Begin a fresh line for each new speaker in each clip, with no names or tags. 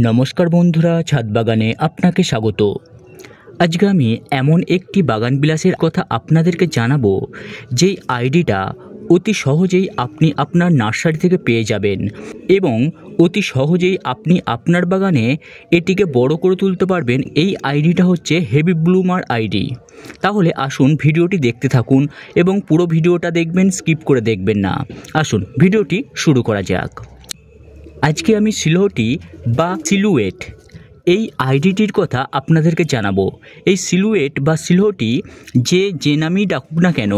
নমস্কার বন্ধুরা, ছাদ বাগানে আপনাকে স্বাগত। আজকে আমি এমন একটি বাগান বিলাসের কথা আপনাদেরকে জানাবো, যেই আইডিটা অতি সহজেই আপনি আপনার নার্সারি থেকে পেয়ে যাবেন এবং অতি সহজেই আপনি আপনার বাগানে এটিকে বড় করে তুলতে পারবেন। এই আইডিটা হচ্ছে হেভি ব্লুমার আইডি। তাহলে আসুন ভিডিওটি দেখতে থাকুন এবং পুরো ভিডিওটা দেখবেন, স্কিপ করে দেখবেন না। আসুন ভিডিওটি শুরু করা যাক। আজকে আমি সিলোটি বা সিলুয়েট এই আইডিটির কথা আপনাদেরকে জানাবো। এই সিলুয়েট বা সিলোটি যে নামেই ডাকুক না কেন,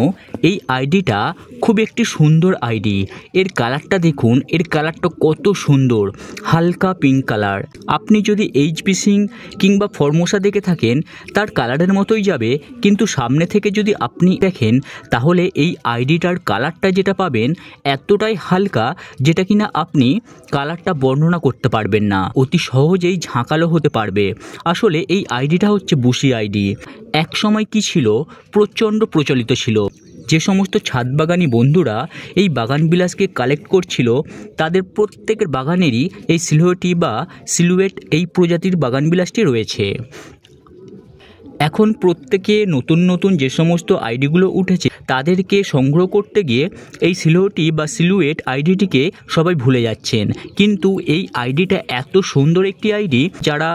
এই আইডিটা খুব একটি সুন্দর আইডি। এর কালারটা দেখুন, এর কালারটা কত সুন্দর, হালকা পিঙ্ক কালার। আপনি যদি এইচপি সিং কিংবা ফরমোসা দেখে থাকেন, তার কালারের মতোই যাবে, কিন্তু সামনে থেকে যদি আপনি দেখেন তাহলে এই আইডিটার কালারটা যেটা পাবেন এতটাই হালকা, যেটা কিনা আপনি কালারটা বর্ণনা করতে পারবেন না, অতি সহজেই ঝাঁকালো হতে পারবে। আসলে এই আইডিটা হচ্ছে বুশি আইডি। এক সময় কি ছিল, প্রচণ্ড প্রচলিত ছিল। যে সমস্ত ছাদ বাগানি বন্ধুরা এই বাগান বিলাসকে কালেক্ট করছিল, তাদের প্রত্যেকের বাগানেরই এই সিলোটি বা সিলুয়েট এই প্রজাতির বাগান বিলাসটি রয়েছে। এখন প্রত্যেকে নতুন নতুন যে সমস্ত আইডিগুলো উঠেছে তাদেরকে সংগ্রহ করতে গিয়ে এই সিলোটি বা সিলুয়েট আইডিটিকে সবাই ভুলে যাচ্ছেন। কিন্তু এই আইডিটা এত সুন্দর একটি আইডি, যারা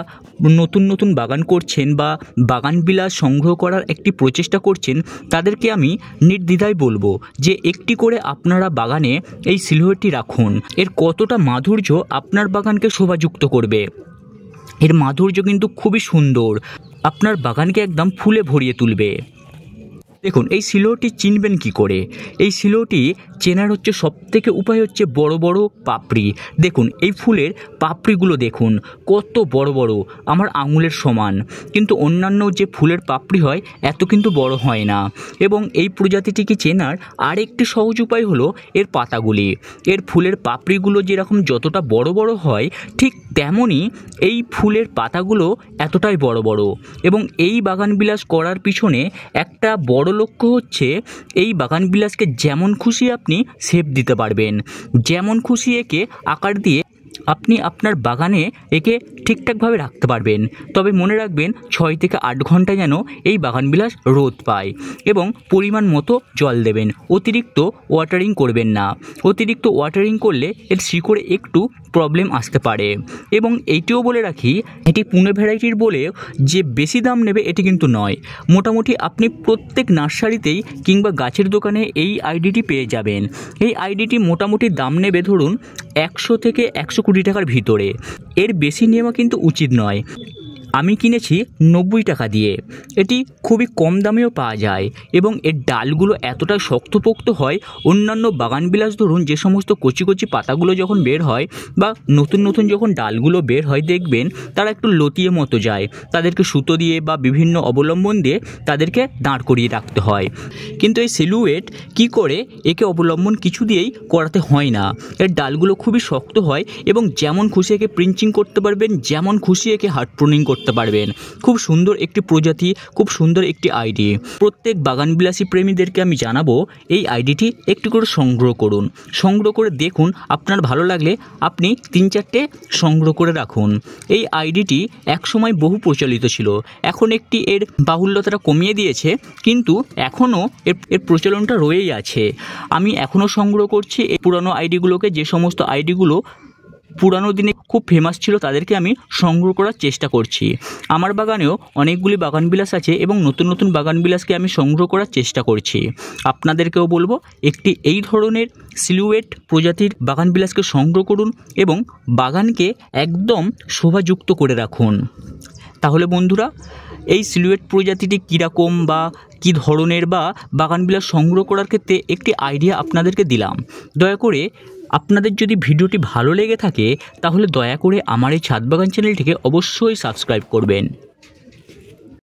নতুন নতুন বাগান করছেন বা বাগান বিলাস সংগ্রহ করার একটি প্রচেষ্টা করছেন, তাদেরকে আমি নির্দ্বিধায় বলবো যে একটি করে আপনারা বাগানে এই সিলুয়েটটি রাখুন। এর কতটা মাধুর্য আপনার বাগানকে শোভাযুক্ত করবে। এর মাধুর্য কিন্তু খুবই সুন্দর, আপনার বাগানকে একদম ফুলে ভরিয়ে তুলবে। দেখুন, এই সিলোটি চিনবেন কি করে? এই সিলোটি চেনার হচ্ছে সবথেকে উপায় হচ্ছে বড় বড় পাপড়ি। দেখুন, এই ফুলের পাপড়িগুলো দেখুন কত বড় বড়, আমার আঙুলের সমান। কিন্তু অন্যান্য যে ফুলের পাপড়ি হয় এত কিন্তু বড় হয় না। এবং এই প্রজাতিটিকে চেনার আরেকটি সহজ উপায় হলো এর পাতাগুলি। এর ফুলের পাপড়িগুলো যেরকম যতটা বড় বড় হয়, ঠিক তেমনই এই ফুলের পাতাগুলো এতটাই বড় বড়। এবং এই বাগান বিলাস করার পিছনে একটা বড় লক্ষ্য হচ্ছে এই বাগান বিলাসকে যেমন খুশি আপনি শেপ দিতে পারবেন, যেমন খুশি একে আকার দিয়ে আপনি আপনার বাগানে একে ঠিকঠাকভাবে রাখতে পারবেন। তবে মনে রাখবেন 6 থেকে 8 ঘন্টা যেন এই বাগানবিলাস রোদ পায় এবং পরিমাণ মতো জল দেবেন। অতিরিক্ত ওয়াটারিং করবেন না। অতিরিক্ত ওয়াটারিং করলে এর শিকড়ে একটু প্রবলেম আসতে পারে। এবং এইটিও বলে রাখি, এটি পুনে ভ্যারাইটির বলে যে বেশি দাম নেবে এটি কিন্তু নয়। মোটামুটি আপনি প্রত্যেক নার্সারিতেই কিংবা গাছের দোকানে এই আইডিটি পেয়ে যাবেন। এই আইডিটি মোটামুটি দাম নেবে ধরুন 100 থেকে 120 টাকার ভিতরে। এর বেশি নেওয়া কিন্তু উচিত নয়। আমি কিনেছি 90 টাকা দিয়ে। এটি খুবই কম দামেও পাওয়া যায় এবং এর ডালগুলো এতটা শক্তপোক্ত হয়। অন্যান্য বাগান বিলাস ধরুন যে সমস্ত কচি কচি পাতাগুলো যখন বের হয় বা নতুন নতুন যখন ডালগুলো বের হয়, দেখবেন তারা একটু লতিয়ে মতো যায়। তাদেরকে সুতো দিয়ে বা বিভিন্ন অবলম্বন দিয়ে তাদেরকে দাঁড় করিয়ে রাখতে হয়। কিন্তু এই সিলুয়েট কি করে, একে অবলম্বন কিছু দিয়েই করাতে হয় না। এর ডালগুলো খুবই শক্ত হয় এবং যেমন খুশি একে প্রিঞ্চিং করতে পারবেন, যেমন খুশি একে হার্ড প্রুনিং করতে পারবেন। খুব সুন্দর একটি প্রজাতি, খুব সুন্দর একটি আইডি। প্রত্যেক বাগানবিলাসী প্রেমীদেরকে আমি জানাবো এই আইডিটি একটু করে সংগ্রহ করুন। সংগ্রহ করে দেখুন, আপনার ভালো লাগলে আপনি 3-4টে সংগ্রহ করে রাখুন। এই আইডিটি একসময় বহু প্রচলিত ছিল, এখন একটি এর বাহুল্যতাটা কমিয়ে দিয়েছে, কিন্তু এখনও এর প্রচলনটা রয়েই আছে। আমি এখনও সংগ্রহ করছি এই পুরানো আইডিগুলোকে। যে সমস্ত আইডিগুলো পুরানো দিনে খুব ফেমাস ছিল তাদেরকে আমি সংগ্রহ করার চেষ্টা করছি। আমার বাগানেও অনেকগুলি বাগানবিলাস আছে এবং নতুন নতুন বাগানবিলাসকে আমি সংগ্রহ করার চেষ্টা করছি। আপনাদেরকেও বলবো একটি এই ধরনের সিলুয়েট প্রজাতির বাগানবিলাসকে সংগ্রহ করুন এবং বাগানকে একদম শোভাযুক্ত করে রাখুন। তাহলে বন্ধুরা, এই সিলুয়েট প্রজাতিটি কীরকম বা কী ধরনের বা বাগানবিলাস সংগ্রহ করার ক্ষেত্রে একটি আইডিয়া আপনাদেরকে দিলাম। দয়া করে আপনাদের যদি ভিডিওটি ভালো লেগে থাকে তাহলে দয়া করে আমার এই ছাদ বাগান চ্যানেলটিকে অবশ্যই সাবস্ক্রাইব করবেন।